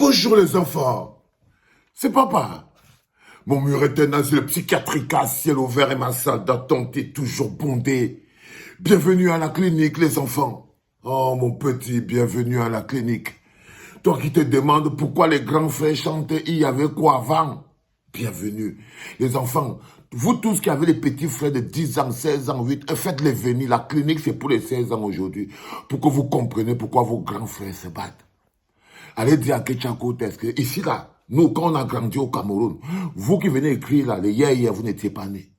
Bonjour les enfants, c'est papa. Mon mur est un asile psychiatrique à ciel ouvert et ma salle d'attente est toujours bondée. Bienvenue à la clinique les enfants. Oh mon petit, bienvenue à la clinique. Toi qui te demandes pourquoi les grands frères chantaient, il y avait quoi avant? Bienvenue. Les enfants, vous tous qui avez les petits frères de 10 ans, 16 ans, 8, faites-les venir. La clinique c'est pour les 16 ans aujourd'hui. Pour que vous compreniez pourquoi vos grands frères se battent. Allez dire à Ketchako, que ici là, nous quand on a grandi au Cameroun, vous qui venez écrire là, les hier, vous n'étiez pas nés.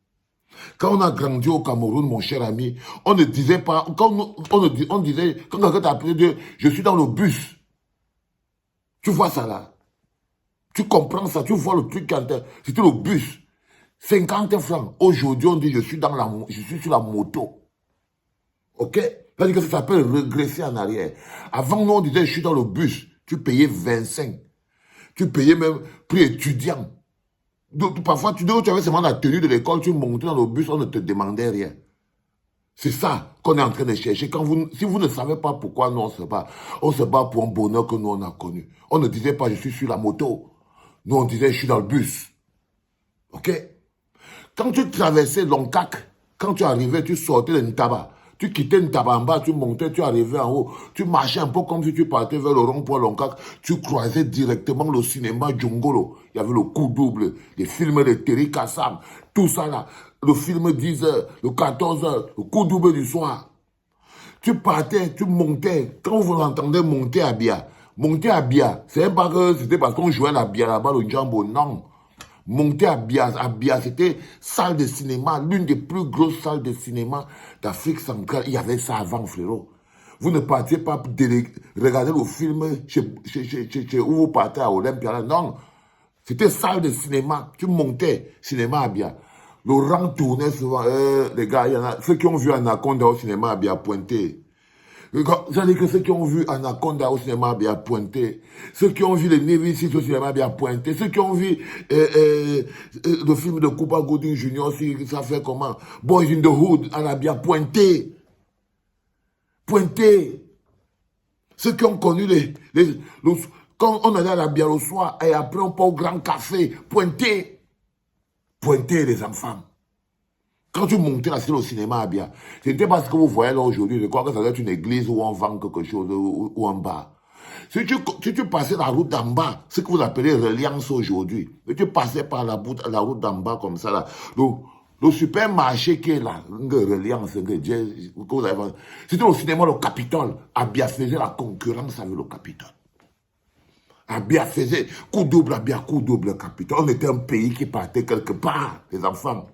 Quand on a grandi au Cameroun, mon cher ami, on ne disait pas, on disait, quand quelqu'un t'appelait Dieu, je suis dans le bus. Tu vois ça là? Tu comprends ça? Tu vois le truc quand c'était le bus. 50 francs. Aujourd'hui, on dit je suis sur la moto. Ok? C'est-à-dire que ça s'appelle régresser en arrière. Avant, nous, on disait je suis dans le bus. Tu payais 25. Tu payais même prix étudiant. Donc, parfois, tu avais seulement la tenue de l'école, tu montais dans le bus, on ne te demandait rien. C'est ça qu'on est en train de chercher. Si vous ne savez pas pourquoi nous on se bat pour un bonheur que nous on a connu. On ne disait pas je suis sur la moto. Nous on disait je suis dans le bus. Ok? Quand tu traversais Loncac, quand tu arrivais, tu sortais de Ntaba. Tu quittais Ntaba en bas, tu montais, tu arrivais en haut. Tu marchais un peu comme si tu partais vers le rond-point Loncac. Tu croisais directement le cinéma Djongolo. Il y avait le coup double, les films de Terry Kassam, tout ça là. Le film 10h, le 14h, le coup double du soir. Tu partais, tu montais. Quand vous entendez monter à Bia, c'était parce qu'on jouait la Bia là-bas, le Djambo, non. Monter à Bia, c'était salle de cinéma, l'une des plus grosses salles de cinéma d'Afrique centrale. Il y avait ça avant, frérot. Vous ne partiez pas regarder le film où vous partez à Olympia. Non, c'était salle de cinéma. Tu montais, cinéma à Bia. Le rang tournait souvent. Les gars, il y en a ceux qui ont vu Anaconda au cinéma à Bia pointé. C'est-à-dire que ceux qui ont vu Anaconda au cinéma bien pointé, ceux qui ont vu les Navy Seals au cinéma bien pointé, ceux qui ont vu le film de Cuba Gooding Jr., ça fait comment? Boys in the Hood, on a bien pointé. Pointé. Ceux qui ont connu quand on allait à la bière le soir, et après on part au grand café, pointé. Pointé les enfants. Quand tu montais là, au cinéma à Bia, c'était parce que vous voyez là aujourd'hui, je crois que ça doit être une église où on vend quelque chose ou un bar. Si tu passais la route d'en bas, ce que vous appelez Reliance aujourd'hui, et tu passais par la route d'en bas comme ça là, le supermarché qui est là, Reliance, c'était au cinéma le Capitole. Abia faisait la concurrence avec le Capitole. Abia faisait coup double Capitole. On était un pays qui partait quelque part, les enfants.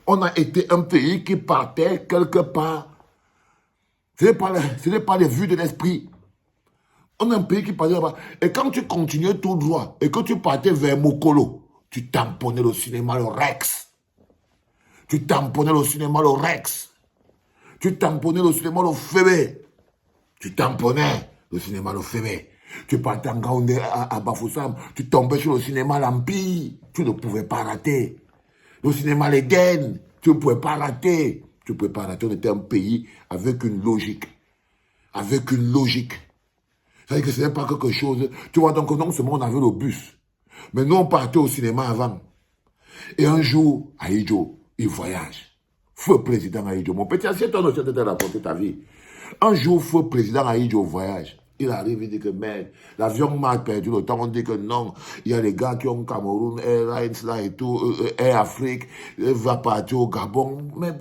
On a été un pays qui partait quelque part. Ce n'est pas les vues de l'esprit. On est un pays qui partait là-bas. Et quand tu continuais tout droit et que tu partais vers Mokolo, tu tamponnais le cinéma le Rex. Tu tamponnais le cinéma le Rex. Tu tamponnais le cinéma le Fébé. Tu tamponnais le cinéma le Fébé. Tu partais en Gaoundé à Bafoussam, tu tombais sur le cinéma l'Empire. Tu ne pouvais pas rater. Le cinéma l'Éden, tu ne pouvais pas rater. Tu ne pouvais pas rater. On était un pays avec une logique. Avec une logique. C'est-à-dire que ce n'est pas quelque chose. Tu vois, donc non seulement on avait le bus, mais nous on partait au cinéma avant. Et un jour, Aïdjo, il voyage. Feu président Aïdjo. Mon petit, assieds-toi, tu as raconté ta vie. Un jour, feu président Aïdjo voyage. Il arrive, il dit que merde, l'avion m'a perdu le temps. On dit que non, il y a les gars qui ont Cameroun Airlines là et tout, Air Afrique va partir au Gabon. Mais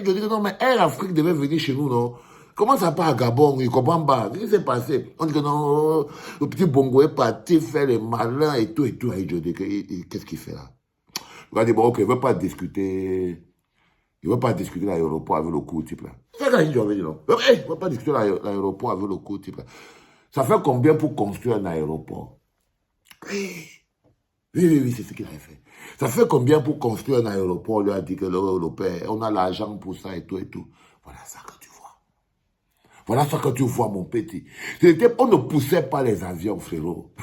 je dis que non, mais Air Afrique devait venir chez nous, non? Comment ça part à Gabon? Il comprend pas. Qu'est-ce qui s'est passé? On dit que non, le petit Bongo est parti faire les malins et tout et tout. Et je dis que qu'est-ce qu'il fait là? Il va dire bon, ok, il ne veut pas discuter. Il ne veut pas discuter l'aéroport avec le coup type là. C'est quand il dit non. Il ne veut pas discuter l'aéroport avec le coup type là. Ça fait combien pour construire un aéroport? Oui, c'est ce qu'il a fait. Ça fait combien pour construire un aéroport? On lui a dit que le père, on a l'argent pour ça et tout et tout. Voilà ça que tu vois. Voilà ça que tu vois, mon petit. On ne poussait pas les avions, frérot.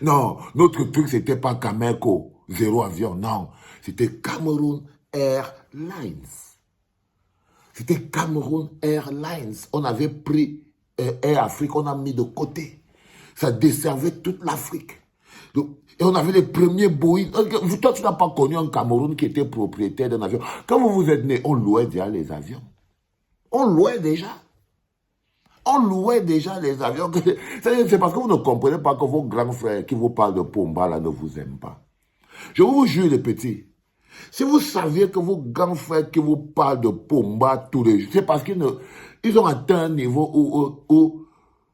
Non, notre truc, c'était pas Cameco, zéro avion, non. C'était Cameroun Airlines. C'était Cameroun Airlines. On avait pris Air Afrique, on a mis de côté. Ça desservait toute l'Afrique. Et on avait les premiers Boeing. Toi, tu n'as pas connu un Cameroun qui était propriétaire d'un avion. Quand vous êtes né, on louait déjà les avions. On louait déjà. On louait déjà les avions. C'est parce que vous ne comprenez pas que vos grands frères qui vous parlent de Pomba là ne vous aiment pas. Je vous jure, les petits. Si vous saviez que vos grands frères qui vous parlent de Pomba tous les jours, c'est parce qu'ils ont atteint un niveau où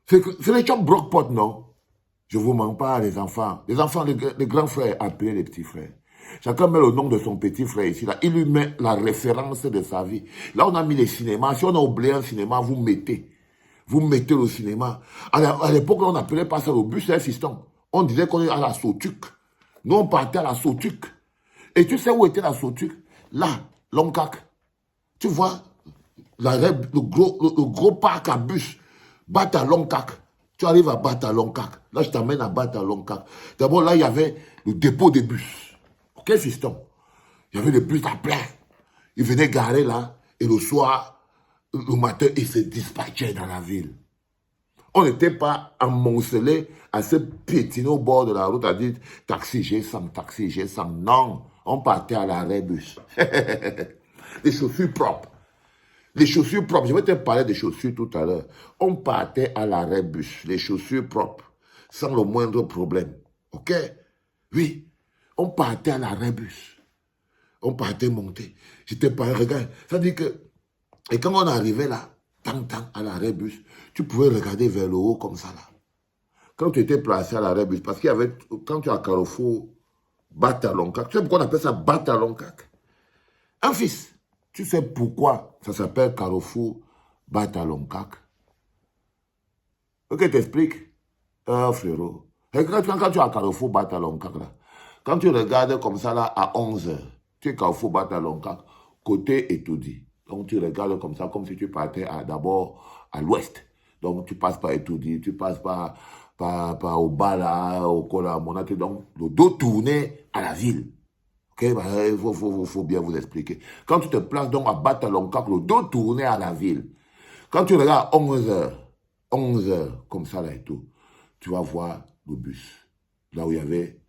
c'est les Chuck Brockpot, non? Je ne vous mens pas, les enfants. Les enfants, les grands frères appelés les petits frères. Chacun met le nom de son petit frère ici. Là. Il lui met la référence de sa vie. Là, on a mis les cinémas. Si on a oublié un cinéma, vous mettez. Vous mettez le cinéma. À l'époque, on n'appelait pas ça le bus, c'est un fiston. On disait qu'on est à la Sotuc. Nous, on partait à la Sotuc. Et tu sais où était la Sotuc? Là, Loncac. Tu vois, le gros parc à bus. Bata Loncac. Tu arrives à Bata Loncac. Là, je t'amène à Bata Loncac. D'abord, là, il y avait le dépôt de bus. Ok, fiston? Il y avait le bus à plein. Ils venaient garer là. Et le soir, le matin, ils se dispatchaient dans la ville. On n'était pas amoncelés à se piétiner au bord de la route à dire taxi G100, taxi G100. Non, on partait à l'arrêt bus. Les chaussures propres. Les chaussures propres, je vais te parler des chaussures tout à l'heure. On partait à l'arrêt bus, les chaussures propres, sans le moindre problème. Ok? Oui, on partait à l'arrêt bus. On partait monter. J'étais pas, regarde, ça dit que, et quand on arrivait là, tant, à l'arrêt bus, tu pouvais regarder vers le haut comme ça là. Quand tu étais placé à l'arrêt bus, parce qu'il y avait, quand tu es à Carrefour, Bata-Loncac, tu sais pourquoi on appelle ça Bata-Loncac? Un fils. Tu sais pourquoi ça s'appelle Carrefour Bata-Loncac? Ok, t'explique. Frérot. Et quand tu es à Carrefour Bata-Loncac, là, quand tu regardes comme ça, là, à 11h, tu es Carrefour Bata-Loncac, côté Etoudi. Donc, tu regardes comme ça, comme si tu partais d'abord à l'ouest. Donc, tu passes par Etoudi, tu passes par au bas, là, au Kola Monate. Donc, le dos tourné à la ville. Ok, bah, il faut bien vous expliquer. Quand tu te places donc à Bata-Loncac, le dos tourné à la ville. Quand tu regardes à 11h, comme ça là et tout, tu vas voir le bus. Là où il y avait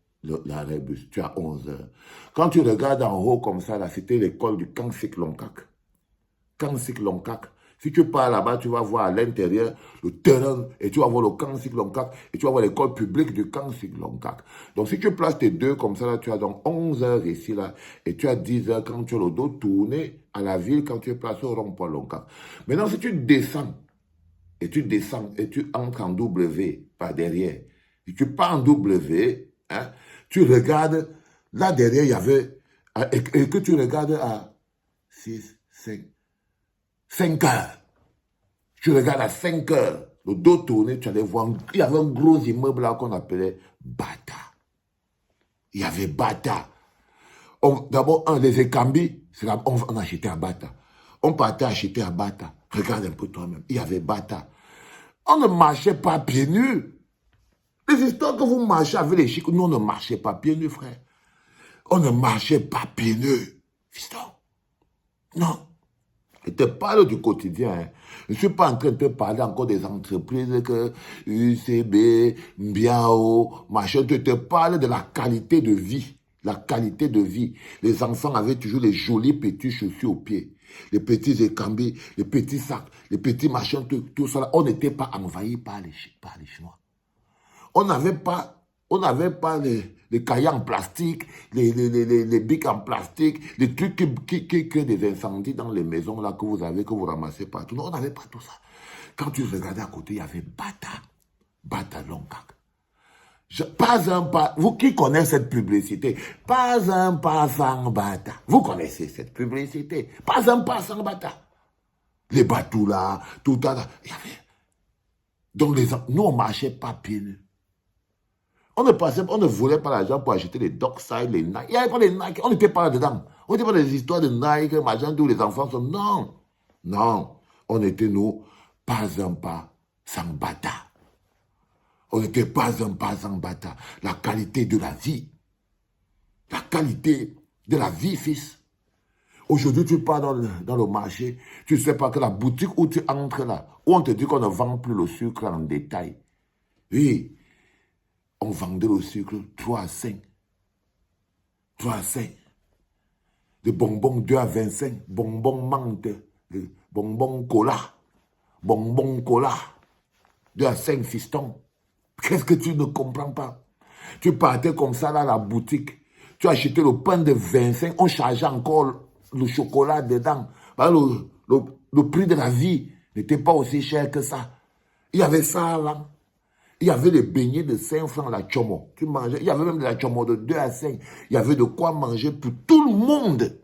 l'arrêt bus. Tu as 11h. Quand tu regardes en haut comme ça, là, c'était l'école du Kansik-Loncac. Kansik-Loncac. Si tu pars là-bas, tu vas voir à l'intérieur le terrain et tu vas voir le Kansik-Loncac et tu vas voir l'école publique du Kansik-Loncac. Donc, si tu places tes deux comme ça, là, tu as donc 11h ici, là, et tu as 10h quand tu as le dos tourné à la ville, quand tu es placé au rond-point Loncac. Maintenant, si tu descends et tu entres en W par derrière, si tu pars en W, hein, tu regardes, là derrière, il y avait, et que tu regardes à 6, 5 heures. Tu regardes à 5 heures, le dos tourné, tu allais voir, il y avait un gros immeuble là qu'on appelait Bata. Il y avait Bata. D'abord, les Ekambi, on achetait à Bata. On partait acheter à Bata. Regarde un peu toi-même, il y avait Bata. On ne marchait pas pieds nus. Les histoires que vous marchez avec les chics, nous on ne marchait pas pieds nus, frère. On ne marchait pas pieds nus. Fiston. Non. Je te parle du quotidien. Hein. Je ne suis pas en train de te parler encore des entreprises que UCB, Biao, machin. Je te parle de la qualité de vie. La qualité de vie. Les enfants avaient toujours les jolis petits chaussures aux pieds. Les petits écambis, les petits sacs, les petits machins, tout ça. On n'était pas envahi par les Chinois. On n'avait pas les cahiers en plastique, les bics en plastique, les trucs qui créent des incendies dans les maisons là que vous ramassez partout. Non, on n'avait pas tout ça. Quand tu regardais à côté, il y avait Bata Loncac. Pas un pas, vous qui connaissez cette publicité, pas un pas sans Bata. Vous connaissez cette publicité, pas un pas sans Bata. Les bateaux là, tout ça là, il y avait. Donc nous on marchait pas pieds nus. On ne volait pas l'argent pour acheter les Dockside, les Nike. Il n'y avait pas les Nike. On n'était pas là-dedans. On n'était pas dans les histoires de Nike, machin, où les enfants sont. Non. Non. On était, nous, pas un pas sans Bata. On n'était pas un pas sans Bata. La qualité de la vie. La qualité de la vie, fils. Aujourd'hui, tu pars dans le marché, tu ne sais pas que la boutique où tu entres là, où on te dit qu'on ne vend plus le sucre en détail. Oui. on vendait le sucre 3 à 5. 3 à 5. Des bonbons 2 à 25. Bonbons menthe. Bonbons cola. Bonbons cola. 2 à 5 fistons. Qu'est-ce que tu ne comprends pas? Tu partais comme ça dans la boutique. Tu achetais le pain de 25. On chargeait encore le chocolat dedans. Le prix de la vie n'était pas aussi cher que ça. Il y avait ça avant. Il y avait des beignets de 5 francs, la chomo. Tu mangeais. Il y avait même de la chomo de 2 à 5. Il y avait de quoi manger pour tout le monde.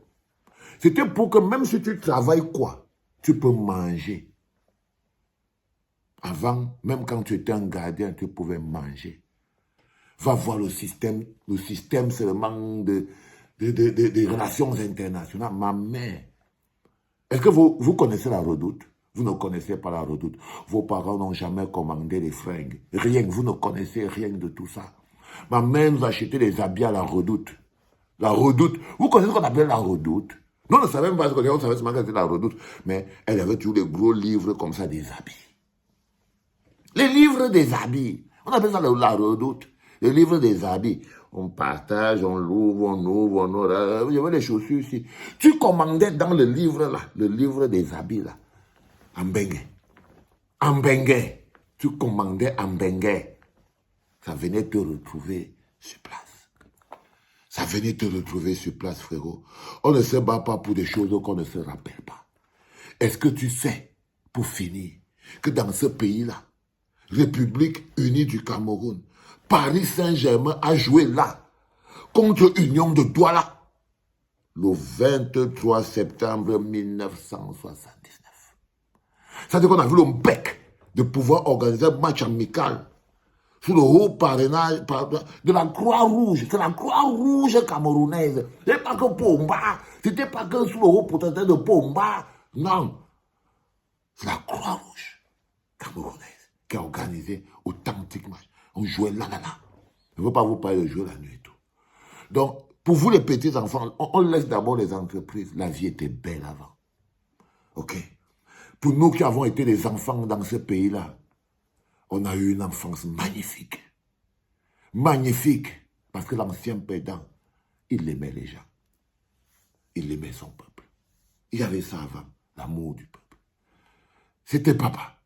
C'était pour que même si tu travailles quoi, tu peux manger. Avant, même quand tu étais un gardien, tu pouvais manger. Va voir le système seulement des relations internationales. Ma mère. Est-ce que vous connaissez la Redoute? Vous ne connaissez pas la Redoute. Vos parents n'ont jamais commandé les fringues. Rien, vous ne connaissez rien de tout ça. Ma mère nous achetait des habits à la Redoute. La Redoute. Vous connaissez ce qu'on appelle la Redoute? Non, on ne savait même pas ce qu'on savait seulement que c'était la Redoute. Mais elle avait toujours des gros livres comme ça, des habits. Les livres des habits. On appelle ça la Redoute. Les livres des habits. On partage, on l'ouvre, on ouvre, on ouvre. Il y avait des chaussures ici. Tu commandais dans le livre là, le livre des habits là, en bengue. En bengue. Tu commandais en bengue. Ça venait te retrouver sur place. Ça venait te retrouver sur place, frérot. On ne se bat pas pour des choses qu'on ne se rappelle pas. Est-ce que tu sais, pour finir, que dans ce pays-là, République unie du Cameroun, Paris Saint-Germain a joué là, contre Union de Douala, le 23 septembre 1979. Ça veut dire qu'on a vu le bec de pouvoir organiser un match amical sous le haut parrainage de la Croix-Rouge. C'est la Croix-Rouge camerounaise. Ce n'était pas que Pomba, c'était pas que sous le haut protecteur de Pomba. Non, c'est la Croix-Rouge camerounaise qui a organisé authentique match. On jouait là. Je ne veux pas vous parler de jouer la nuit et tout. Donc, pour vous les petits enfants, on laisse d'abord les entreprises. La vie était belle avant. OK? Pour nous qui avons été des enfants dans ce pays-là, on a eu une enfance magnifique. Magnifique. Parce que l'ancien pédant, il aimait les gens. Il aimait son peuple. Il y avait ça avant, l'amour du peuple. C'était papa.